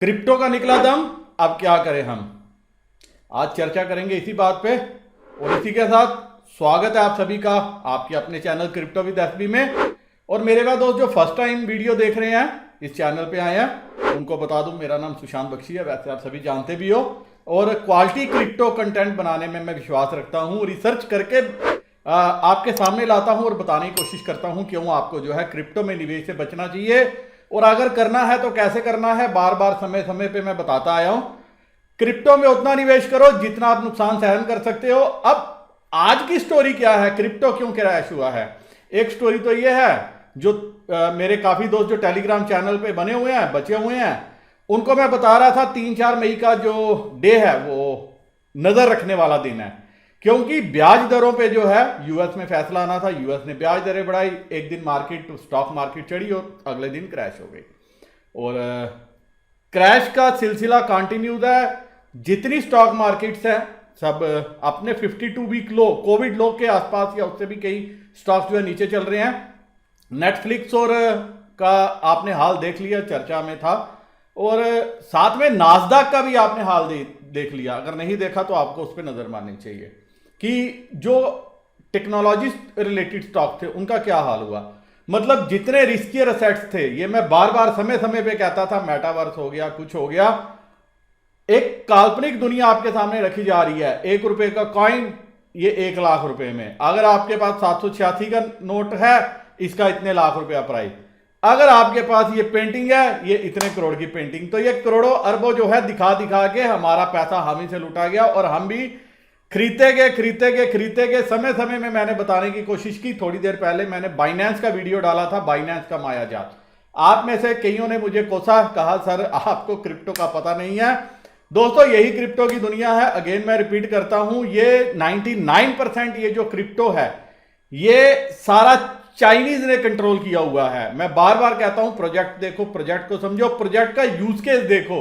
Crypto का निकला दम। अब क्या करें हम। आज चर्चा करेंगे इसी बात पे। और इसी के साथ स्वागत है आप सभी का आपके अपने चैनल क्रिप्टो विद एसबी में। और मेरे का दोस्त जो फर्स्ट टाइम वीडियो देख रहे हैं, इस चैनल पे आए हैं, उनको बता दूं मेरा नाम सुशांत बख्शी है। वैसे आप सभी जानते भी हो। और क्वालिटी क्रिप्टो कंटेंट बनाने में मैं विश्वास रखता हूं। रिसर्च करके आपके सामने लाता हूं और बताने की कोशिश करता हूं क्यों आपको जो है क्रिप्टो में निवेश से बचना चाहिए, और अगर करना है तो कैसे करना है। बार बार समय समय पे मैं बताता आया हूं, क्रिप्टो में उतना निवेश करो जितना आप नुकसान सहन कर सकते हो। अब आज की स्टोरी क्या है, क्रिप्टो क्यों क्रैश हुआ है। एक स्टोरी तो यह है, जो मेरे काफी दोस्त जो टेलीग्राम चैनल पे बने हुए हैं, बचे हुए हैं, उनको मैं बता रहा था 3-4 मई का जो डे है वो नजर रखने वाला दिन है। क्योंकि ब्याज दरों पे जो है यूएस में फैसला आना था। यूएस ने ब्याज दरें बढ़ाई, एक दिन मार्केट स्टॉक मार्केट चढ़ी और अगले दिन क्रैश हो गई। और क्रैश का सिलसिला कंटिन्यूड है। जितनी स्टॉक मार्केट्स हैं सब अपने 52 वीक लो, कोविड लो के आसपास या उससे भी कई स्टॉक्स जो है नीचे चल रहे हैं। नेटफ्लिक्स और का आपने हाल देख लिया, चर्चा में था। और साथ में नास्डॉक का भी आपने हाल देख लिया। अगर नहीं देखा तो आपको उस पर नजर मारनी चाहिए कि जो टेक्नोलॉजी रिलेटेड स्टॉक थे उनका क्या हाल हुआ। मतलब जितने रिस्कियर असेट्स थे, ये मैं बार बार समय समय पे कहता था, मेटावर्स हो गया, कुछ हो गया, एक काल्पनिक दुनिया आपके सामने रखी जा रही है। 1 रुपए का कॉइन ये 1 लाख रुपए में। अगर आपके पास 786 का नोट है, इसका इतने लाख रुपया प्राइस। अगर आपके पास ये पेंटिंग है, ये इतने करोड़ की पेंटिंग। तो ये करोड़ों अरबों जो है दिखा दिखा के हमारा पैसा हम ही से लुटा गया। और हम भी खरीदते गए। समय समय में मैंने बताने की कोशिश की। थोड़ी देर पहले मैंने बाइनेंस का वीडियो डाला था, बाइनेंस का मायाजाल। आप में से कईयों ने मुझे कोसा, कहा सर आपको क्रिप्टो का पता नहीं है। दोस्तों यही क्रिप्टो की दुनिया है। अगेन मैं रिपीट करता हूं, ये 99% ये जो क्रिप्टो है ये सारा चाइनीज ने कंट्रोल किया हुआ है। मैं बार बार कहता हूं प्रोजेक्ट देखो, प्रोजेक्ट को समझो, प्रोजेक्ट का यूज केस देखो।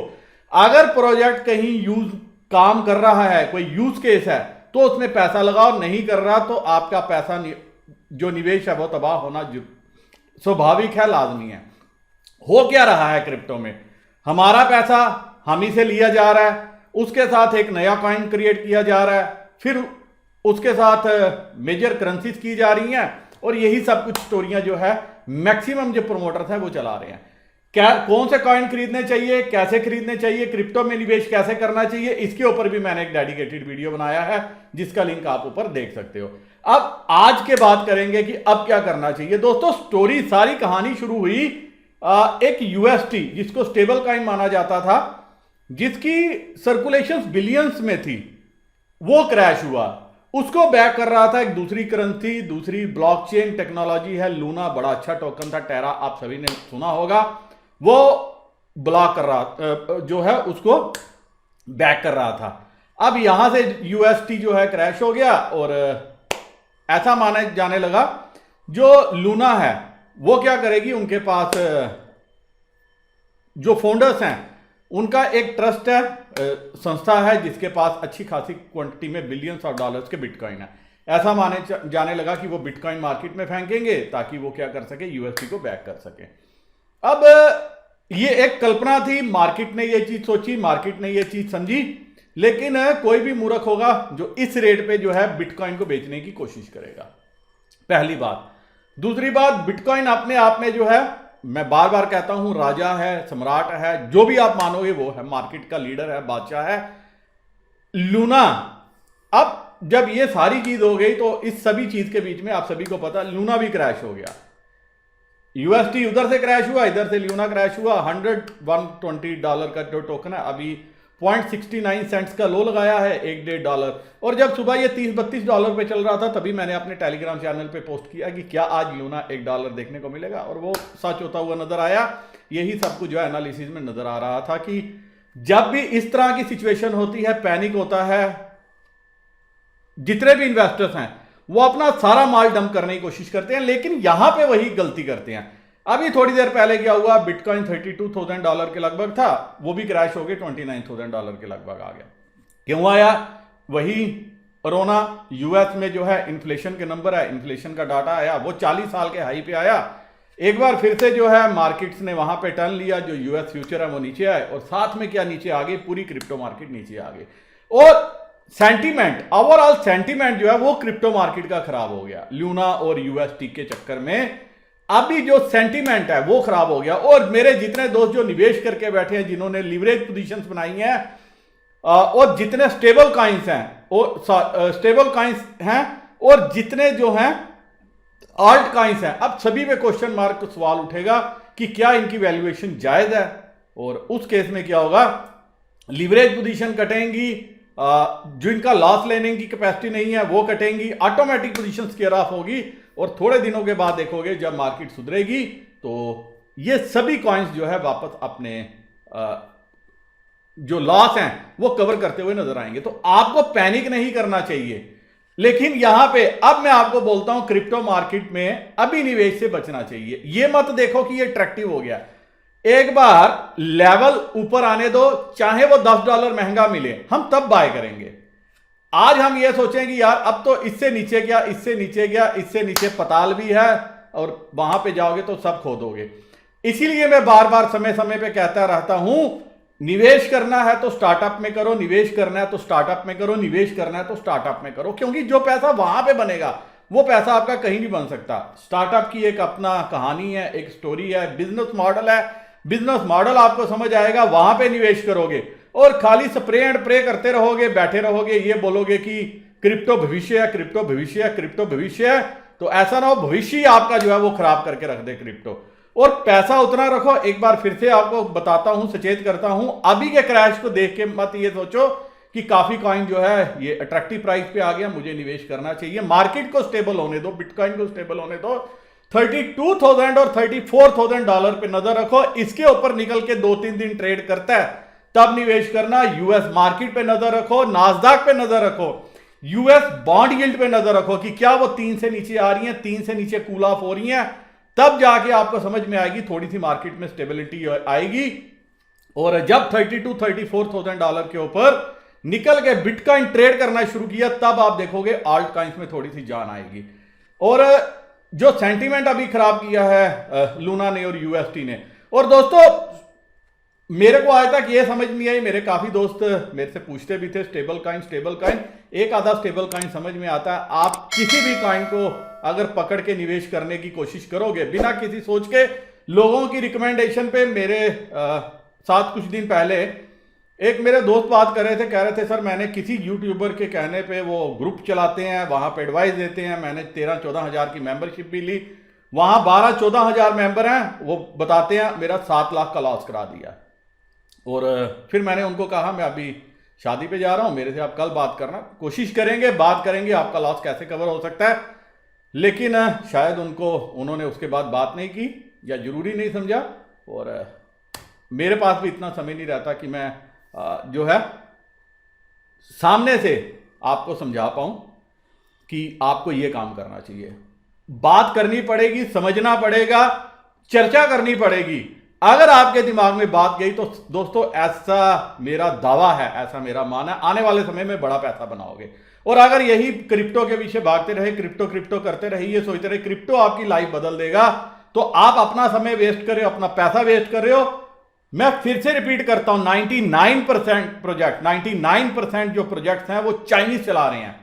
अगर प्रोजेक्ट कहीं यूज काम कर रहा है, कोई यूज केस है, तो उसमें पैसा लगाओ। नहीं कर रहा तो आपका पैसा जो निवेश है वो तबाह होना स्वाभाविक है, लाजमी है। हो क्या रहा है क्रिप्टो में, हमारा पैसा हम ही से लिया जा रहा है, उसके साथ एक नया कॉइन क्रिएट किया जा रहा है, फिर उसके साथ मेजर करेंसीज की जा रही हैं। और यही सब कुछ स्टोरियां जो है मैक्सिमम जो प्रोमोटर्स हैं वो चला रहे हैं। क्या कौन से कॉइन खरीदने चाहिए, कैसे खरीदने चाहिए, क्रिप्टो में निवेश कैसे करना चाहिए, इसके ऊपर भी मैंने एक डेडिकेटेड वीडियो बनाया है, जिसका लिंक आप ऊपर देख सकते हो। अब आज के बात करेंगे कि अब क्या करना चाहिए। दोस्तों स्टोरी सारी कहानी शुरू हुई एक यूएसटी, जिसको स्टेबल कॉइन माना जाता था, जिसकी सर्कुलेशन बिलियंस में थी, वो क्रैश हुआ। उसको बैक कर रहा था एक दूसरी करेंसी, दूसरी ब्लॉकचेन टेक्नोलॉजी है लूना। बड़ा अच्छा टोकन था, टेरा, आप सभी ने सुना होगा। वो ब्लॉक कर रहा जो है उसको बैक कर रहा था। अब यहां से यूएसटी जो है क्रैश हो गया। और ऐसा माना जाने लगा जो लूना है वो क्या करेगी, उनके पास जो फाउंडर्स हैं उनका एक ट्रस्ट है, संस्था है, जिसके पास अच्छी खासी क्वांटिटी में बिलियंस ऑफ डॉलर्स के बिटकॉइन है। ऐसा माने जाने लगा कि वो बिटकॉइन मार्केट में फेंकेंगे ताकि वो क्या कर सके, यूएसटी को बैक कर सके। अब ये एक कल्पना थी, मार्केट ने ये चीज सोची, मार्केट ने ये चीज समझी। लेकिन कोई भी मूर्ख होगा जो इस रेट पे जो है बिटकॉइन को बेचने की कोशिश करेगा, पहली बात। दूसरी बात, बिटकॉइन अपने आप में जो है, मैं बार बार कहता हूं, राजा है, सम्राट है, जो भी आप मानोगे वो है, मार्केट का लीडर है, बादशाह है लूना। अब जब ये सारी चीज हो गई तो इस सभी चीज के बीच में आप सभी को पता, लूना भी क्रैश हो गया। यूएसटी उधर से क्रैश हुआ, इधर से लूना क्रैश हुआ। $120 का जो टोकन है अभी 0.69 सेंट्स का लो लगाया है, $1-1.5। और जब सुबह ये $30-32 पे चल रहा था, तभी मैंने अपने टेलीग्राम चैनल पे पोस्ट किया कि क्या आज लूना $1 देखने को मिलेगा, और वो सच होता हुआ नजर आया। यही सब कुछ जो है एनालिसिस में नजर आ रहा था कि जब भी इस तरह की सिचुएशन होती है, पैनिक होता है, जितने भी इन्वेस्टर्स हैं वो अपना सारा माल डंप करने की कोशिश करते हैं, लेकिन यहां पे वही गलती करते हैं। अभी थोड़ी देर पहले क्या हुआ, बिटकॉइन $32,000 के लगभग था, वो भी क्रैश हो गया, $29,000 के लगभग आ गया। क्यों आया? वही कोरोना, यूएस में जो है इन्फ्लेशन के नंबर है, इन्फ्लेशन का डाटा आया, वो 40 साल के हाई पे आया। एक बार फिर से जो है मार्केट्स ने वहां पे टर्न लिया, जो यूएस फ्यूचर है वो नीचे आए और साथ में क्या नीचे आ गई, पूरी क्रिप्टो मार्केट नीचे आ गई। और सेंटीमेंट, ओवरऑल सेंटीमेंट जो है वो क्रिप्टो मार्केट का खराब हो गया लूना और यूएसटी के चक्कर में। अभी जो सेंटीमेंट है वो खराब हो गया। और मेरे जितने दोस्त जो निवेश करके बैठे हैं, जिन्होंने लिवरेज पोजीशंस बनाई हैं, और जितने स्टेबल कॉइंस हैं, स्टेबल कॉइंस हैं, और जितने जो हैं ऑल्ट कॉइंस हैं, अब सभी पे क्वेश्चन मार्क सवाल उठेगा कि क्या इनकी वैल्यूएशन जायज है। और उस केस में क्या होगा, लिवरेज पोजीशन कटेंगी, जो इनका लॉस लेने की कैपेसिटी नहीं है वो कटेंगी, ऑटोमेटिक पोजीशन स्केयर ऑफ होगी। और थोड़े दिनों के बाद देखोगे जब मार्केट सुधरेगी तो ये सभी कॉइन्स जो है वापस अपने जो लॉस हैं वो कवर करते हुए नजर आएंगे। तो आपको पैनिक नहीं करना चाहिए। लेकिन यहां पे अब मैं आपको बोलता हूं क्रिप्टो मार्केट में अभी निवेश से बचना चाहिए। ये मत देखो कि ये अट्रैक्टिव हो गया, एक बार लेवल ऊपर आने दो, चाहे वो $10 महंगा मिले, हम तब बाय करेंगे। आज हम ये सोचें कि यार अब तो इससे नीचे गया, इससे नीचे गया, इससे नीचे पताल भी है और वहां पे जाओगे तो सब खो दोगे। इसीलिए मैं बार बार समय समय पे कहता रहता हूं, निवेश करना है तो स्टार्टअप में करो, निवेश करना है तो स्टार्टअप में करो, निवेश करना है तो स्टार्टअप में करो। क्योंकि जो पैसा वहां पे बनेगा वो पैसा आपका कहीं नहीं बन सकता। स्टार्टअप की एक अपना कहानी है, एक स्टोरी है, बिजनेस मॉडल है। बिजनेस मॉडल आपको समझ आएगा, वहां पे निवेश करोगे। और खाली स्प्रे एंड प्रे करते रहोगे, बैठे रहोगे, ये बोलोगे कि क्रिप्टो भविष्य है, क्रिप्टो भविष्य है, क्रिप्टो भविष्य है, तो ऐसा ना हो भविष्य आपका जो है वो खराब करके रख दे क्रिप्टो। और पैसा उतना रखो। एक बार फिर से आपको बताता हूं, सचेत करता हूं, अभी के क्रैश को देख के मत ये सोचो कि काफी कॉइन जो है ये अट्रैक्टिव प्राइस पे आ गया, मुझे निवेश करना चाहिए। मार्केट को स्टेबल होने दो, बिटकॉइन को स्टेबल होने दो। 32,000 और $34,000 पे नजर रखो। इसके ऊपर निकल के 2-3 दिन ट्रेड करता है तब निवेश करना। यूएस मार्केट पे नजर रखो, नास्डैक पे नजर रखो, यूएस बॉन्ड यील्ड पे नजर रखो कि क्या वो 3 से नीचे आ रही हैं, 3 से नीचे कूल ऑफ हो रही हैं। तब जाके आपको समझ में आएगी, थोड़ी सी मार्केट में स्टेबिलिटी आएगी। और जब $32,000-34,000 के ऊपर निकल के बिटकॉइन ट्रेड करना शुरू किया, तब आप देखोगे ऑल्ट कॉइन्स में थोड़ी सी जान आएगी। और जो सेंटीमेंट अभी खराब किया है लूना ने और यूएसटी ने। और दोस्तों मेरे को आज तक ये समझ नहीं आई, मेरे काफी दोस्त मेरे से पूछते भी थे स्टेबल कॉइन, एक आधा स्टेबल कॉइन समझ में आता है। आप किसी भी कॉइन को अगर पकड़ के निवेश करने की कोशिश करोगे बिना किसी सोच के, लोगों की रिकमेंडेशन पे, मेरे साथ कुछ दिन पहले एक मेरे दोस्त बात कर रहे थे, कह रहे थे सर मैंने किसी यूट्यूबर के कहने पे, वो ग्रुप चलाते हैं, वहां पे एडवाइस देते हैं, मैंने 13-14 हजार की मेंबरशिप भी ली, वहां 12-14 हजार मेंबर हैं, वो बताते हैं मेरा 7 लाख का लॉस करा दिया। और फिर मैंने उनको कहा मैं अभी शादी पे जा रहा हूं, मेरे से आप कल बात करना, कोशिश करेंगे, बात करेंगे आपका लॉस कैसे कवर हो सकता है। लेकिन शायद उन्होंने उसके बाद बात नहीं की या जरूरी नहीं समझा। और मेरे पास भी इतना समय नहीं रहता कि मैं जो है सामने से आपको समझा पाऊं कि आपको यह काम करना चाहिए। बात करनी पड़ेगी, समझना पड़ेगा, चर्चा करनी पड़ेगी। अगर आपके दिमाग में बात गई तो दोस्तों ऐसा मेरा दावा है, ऐसा मेरा मानना है, आने वाले समय में बड़ा पैसा बनाओगे। और अगर यही क्रिप्टो के पीछे भागते रहे, क्रिप्टो करते रहे, ये सोचते रहे क्रिप्टो आपकी लाइफ बदल देगा, तो आप अपना समय वेस्ट कर रहे हो, अपना पैसा वेस्ट कर रहे हो। मैं फिर से रिपीट करता हूं, 99% जो प्रोजेक्ट्स हैं वो चाइनीज चला रहे हैं।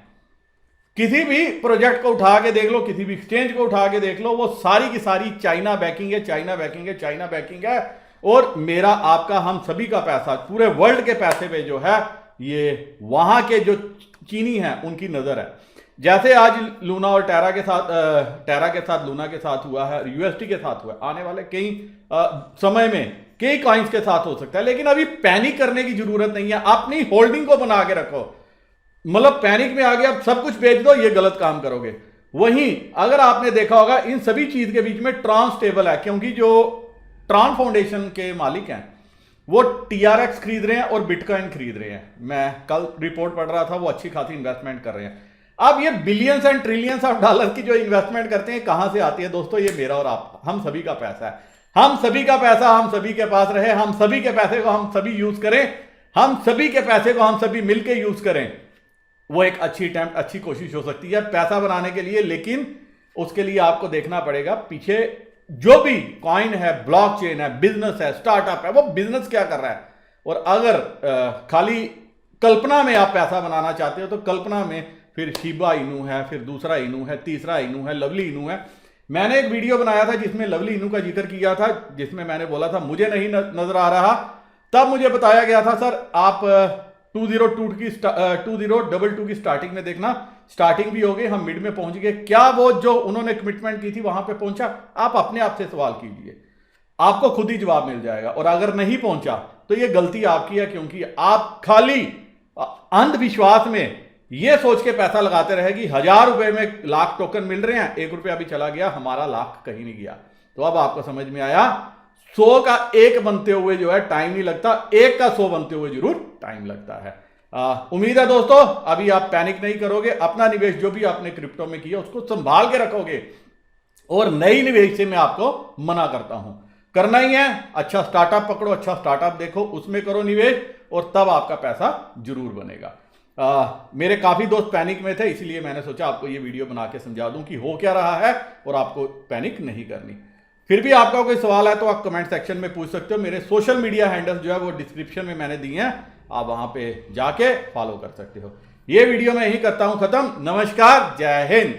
किसी भी प्रोजेक्ट को उठा के देख लो, किसी भी एक्सचेंज को उठा के देख लो, वो सारी की सारी चाइना बैकिंग है, चाइना बैकिंग है। और मेरा, आपका, हम सभी का पैसा, पूरे वर्ल्ड के पैसे पे जो है ये वहां के जो चीनी हैं उनकी नजर है। जैसे आज लूना और टेरा के साथ लूना के साथ हुआ है, यूएसटी के साथ हुआ है, आने वाले कई समय में कई कॉइन्स के साथ हो सकता है। लेकिन अभी पैनिक करने की जरूरत नहीं है, अपनी होल्डिंग को बना के रखो। मतलब पैनिक में आ गया अब सब कुछ बेच दो, ये गलत काम करोगे। वहीं अगर आपने देखा होगा इन सभी चीज के बीच में ट्रॉन स्टेबल है, क्योंकि जो ट्रॉन फाउंडेशन के मालिक हैं वो TRX खरीद रहे हैं और बिटकॉइन खरीद रहे हैं। मैं कल रिपोर्ट पढ़ रहा था, वो अच्छी खासी इन्वेस्टमेंट कर रहे हैं। अब ये billions and trillions of dollar की जो इन्वेस्टमेंट करते हैं कहां से आती है दोस्तों? ये मेरा और आप, हम सभी का पैसा है। हम सभी का पैसा हम सभी के पास रहे, हम सभी के पैसे को हम सभी यूज करें, हम सभी के पैसे को हम सभी मिलकर यूज करें। वो एक अच्छी अटेम्प्ट, अच्छी कोशिश हो सकती है पैसा बनाने के लिए। लेकिन उसके लिए आपको देखना पड़ेगा पीछे जो भी कॉइन है, ब्लॉकचेन है, बिजनेस है, स्टार्टअप है, वो बिजनेस क्या कर रहा है। और अगर खाली कल्पना में आप पैसा बनाना चाहते हो तो कल्पना में फिर शिबा इनू है, फिर दूसरा इनू है, तीसरा इनू है, लवली इनू है। मैंने एक वीडियो बनाया था जिसमें लवली इनू का जिक्र किया था, जिसमें मैंने बोला था मुझे नहीं नजर आ रहा। तब मुझे बताया गया था सर आप 2022 की स्टार्टिंग में देखना, स्टार्टिंग भी हो गई, हम मिड में पहुंच गए, क्या वो जो उन्होंने कमिटमेंट की थी वहां पे पहुंचा? आप अपने आप से सवाल कीजिए, आपको खुद ही जवाब मिल जाएगा। और अगर नहीं पहुंचा तो ये गलती आपकी है, क्योंकि आप खाली अंधविश्वास में ये सोच के पैसा लगाते रहे कि 1000 रुपए में लाख टोकन मिल रहे हैं, 1 रुपया भी चला गया, हमारा लाख कहीं नहीं गया। तो अब आपको समझ में आया, 100 का 1 बनते हुए जो है टाइम नहीं लगता, 1 का 100 बनते हुए जरूर टाइम लगता है। उम्मीद है दोस्तों अभी आप पैनिक नहीं करोगे, अपना निवेश जो भी आपने क्रिप्टो में किया उसको संभाल के रखोगे, और नई निवेश से मैं आपको मना करता हूं। करना ही है, अच्छा स्टार्टअप पकड़ो, अच्छा स्टार्टअप देखो, उसमें करो निवेश, और तब आपका पैसा जरूर बनेगा। मेरे काफी दोस्त पैनिक में थे, इसलिए मैंने सोचा आपको ये वीडियो बना के समझा दूं कि हो क्या रहा है, और आपको पैनिक नहीं करनी। फिर भी आपका कोई सवाल है तो आप कमेंट सेक्शन में पूछ सकते हो। मेरे सोशल मीडिया हैंडल्स जो है वो डिस्क्रिप्शन में मैंने दिए हैं, आप वहां पे जाके फॉलो कर सकते हो। ये वीडियो मैं यही करता हूं खत्म। नमस्कार, जय हिंद।